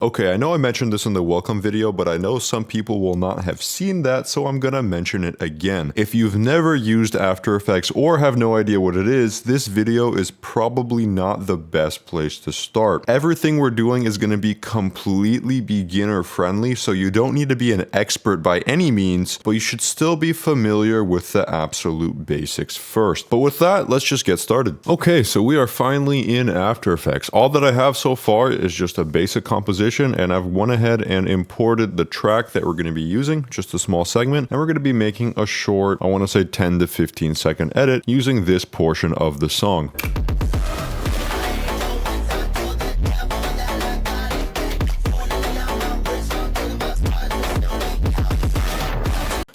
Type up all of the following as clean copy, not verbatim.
Okay, I know I mentioned this in the welcome video, but I know some people will not have seen that, so I'm gonna mention it again. If you've never used After Effects or have no idea what it is, this video is probably not the best place to start. Everything we're doing is gonna be completely beginner friendly, so you don't need to be an expert by any means, but you should still be familiar with the absolute basics first. But with that, let's just get started. Okay, so we are finally in After Effects. All that I have so far is just a basic composition, and I've went ahead and imported the track that we're going to be using, just a small segment, and we're going to be making a short, I want to say 10 to 15 second edit using this portion of the song.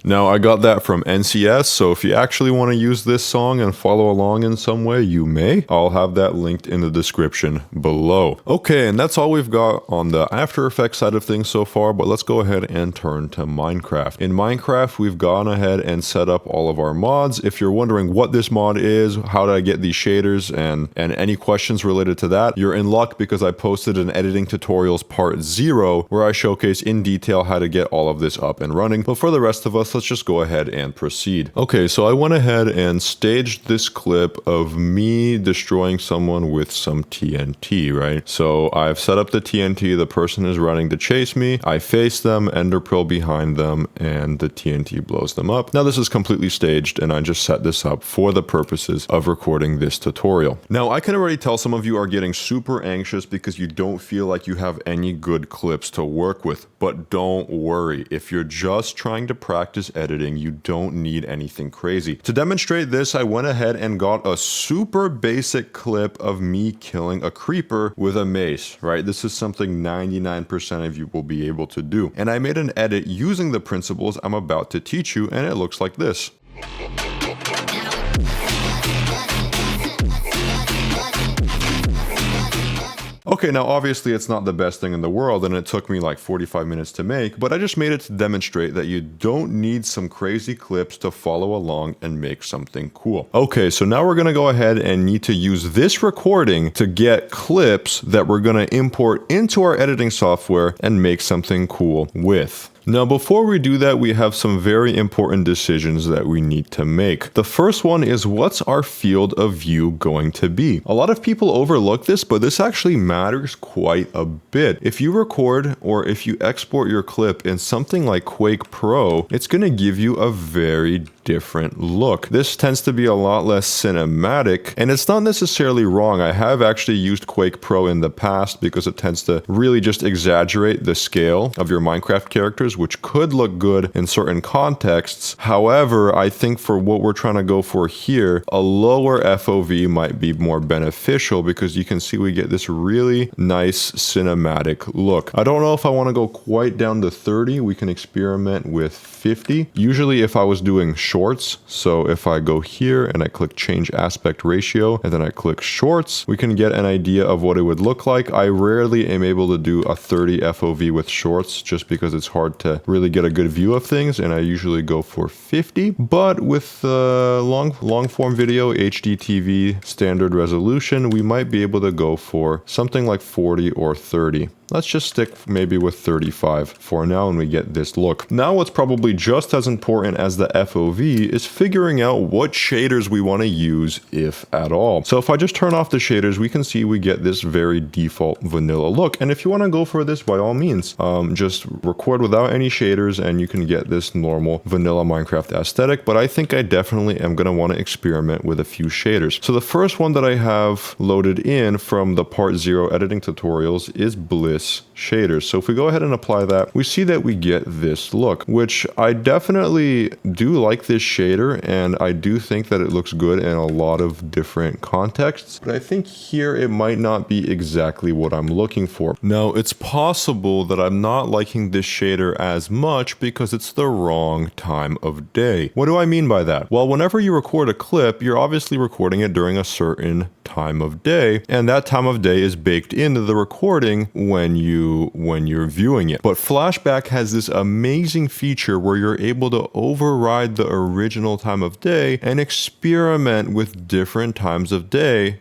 Now, I got that from NCS, so if you actually want to use this song and follow along in some way, you may. I'll have that linked in the description below. Okay, and that's all we've got on the After Effects side of things so far, but let's go ahead and turn to Minecraft. In Minecraft, we've gone ahead and set up all of our mods. If you're wondering what this mod is, how did I get these shaders, and any questions related to that, you're in luck because I posted an editing tutorials part 0 where I showcase in detail how to get all of this up and running. But for the rest of us, let's just go ahead and proceed. Okay, so I went ahead and staged this clip of me destroying someone with some TNT, right? So I've set up the TNT, the person is running to chase me, I face them, ender pearl behind them, and the TNT blows them up. Now this is completely staged, and I just set this up for the purposes of recording this tutorial. Now I can already tell some of you are getting super anxious because you don't feel like you have any good clips to work with, but don't worry. If you're just trying to practice editing, you don't need anything crazy. To demonstrate this, I went ahead and got a super basic clip of me killing a creeper with a mace, right? This is something 99% of you will be able to do. And I made an edit using the principles I'm about to teach you, and it looks like this. Okay, now obviously it's not the best thing in the world and it took me like 45 minutes to make, but I just made it to demonstrate that you don't need some crazy clips to follow along and make something cool. Okay, so now we're gonna go ahead and need to use this recording to get clips that we're gonna import into our editing software and make something cool with. Now, before we do that, we have some very important decisions that we need to make. The first one is, what's our field of view going to be? A lot of people overlook this, but this actually matters quite a bit. If you record or if you export your clip in something like Quake Pro, it's going to give you a very different look. This tends to be a lot less cinematic, and it's not necessarily wrong. I have actually used Quake Pro in the past because it tends to really just exaggerate the scale of your Minecraft characters, which could look good in certain contexts. However, I think for what we're trying to go for here, a lower FOV might be more beneficial because you can see we get this really nice cinematic look. I don't know if I want to go quite down to 30. We can experiment with 50. Usually if I was doing shorts, so if I go here and I click change aspect ratio and then I click shorts, we can get an idea of what it would look like. I rarely am able to do a 30 FOV with shorts just because it's hard to really get a good view of things, and I usually go for 50. But with long form video, HDTV standard resolution, we might be able to go for something like 40 or 30. Let's just stick maybe with 35 for now and we get this look. Now what's probably just as important as the FOV is figuring out what shaders we want to use, if at all. So if I just turn off the shaders, we can see we get this very default vanilla look. And if you want to go for this, by all means, just record without any shaders and you can get this normal vanilla Minecraft aesthetic. But I think I definitely am going to want to experiment with a few shaders. So the first one that I have loaded in from the part 0 editing tutorials is Bliss shaders. So if we go ahead and apply that, we see that we get this look, which I definitely do like this shader, and I do think that it looks good in a lot of different contexts, but I think here it might not be exactly what I'm looking for. Now, it's possible that I'm not liking this shader as much because it's the wrong time of day. What do I mean by that? Well, whenever you record a clip, you're obviously recording it during a certain time of day, and that time of day is baked into the recording when you're viewing it. But Flashback has this amazing feature where you're able to override the original time of day and experiment with different times of day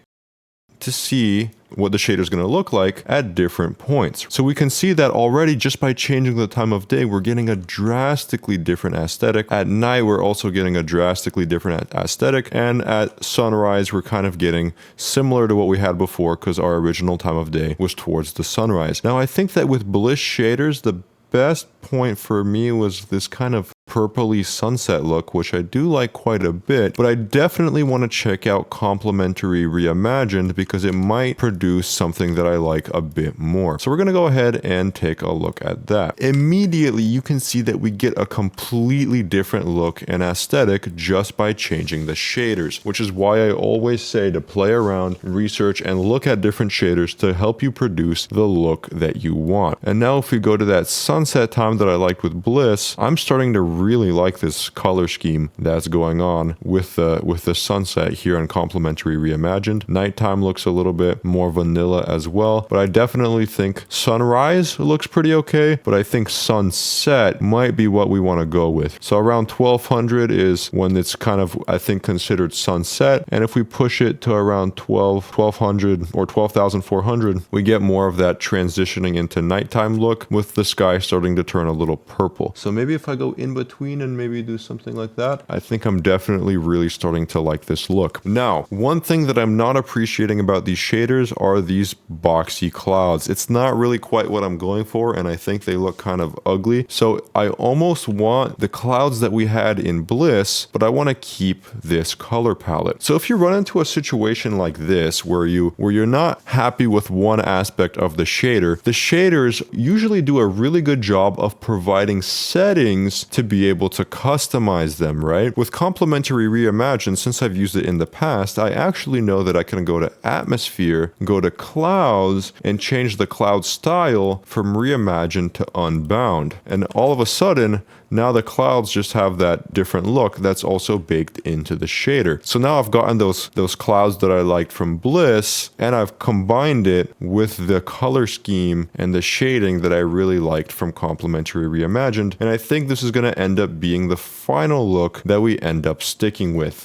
to see what the shader is going to look like at different points. So we can see that already just by changing the time of day, we're getting a drastically different aesthetic. At night, we're also getting a drastically different aesthetic. And at sunrise, we're kind of getting similar to what we had before because our original time of day was towards the sunrise. Now, I think that with Bliss shaders, the best point for me was this kind of purpley sunset look, which I do like quite a bit, but I definitely want to check out Complementary Reimagined because it might produce something that I like a bit more. So we're going to go ahead and take a look at that. Immediately, you can see that we get a completely different look and aesthetic just by changing the shaders, which is why I always say to play around, research, and look at different shaders to help you produce the look that you want. And now if we go to that sunset time that I liked with Bliss, I'm starting to really like this color scheme that's going on with the sunset here in Complementary Reimagined. Nighttime looks a little bit more vanilla as well, but I definitely think sunrise looks pretty okay, but I think sunset might be what we want to go with. So around 1200 is when it's kind of, I think, considered sunset, and if we push it to around 1200 or 12,400, we get more of that transitioning into nighttime look with the sky starting to turn a little purple. So maybe if I go in between and maybe do something like that, I think I'm definitely really starting to like this look. Now, one thing that I'm not appreciating about these shaders are these boxy clouds. It's not really quite what I'm going for, and I think they look kind of ugly. So I almost want the clouds that we had in Bliss, but I want to keep this color palette. So if you run into a situation like this where you're not happy with one aspect of the shaders usually do a really good job of providing settings to be able to customize them, right? With Complementary Reimagined, since I've used it in the past, I actually know that I can go to Atmosphere, go to Clouds, and change the cloud style from Reimagined to Unbound. And all of a sudden, now the clouds just have that different look that's also baked into the shader. So now I've gotten those clouds that I liked from Bliss, and I've combined it with the color scheme and the shading that I really liked from Complementary Reimagined. And I think this is going to end up being the final look that we end up sticking with.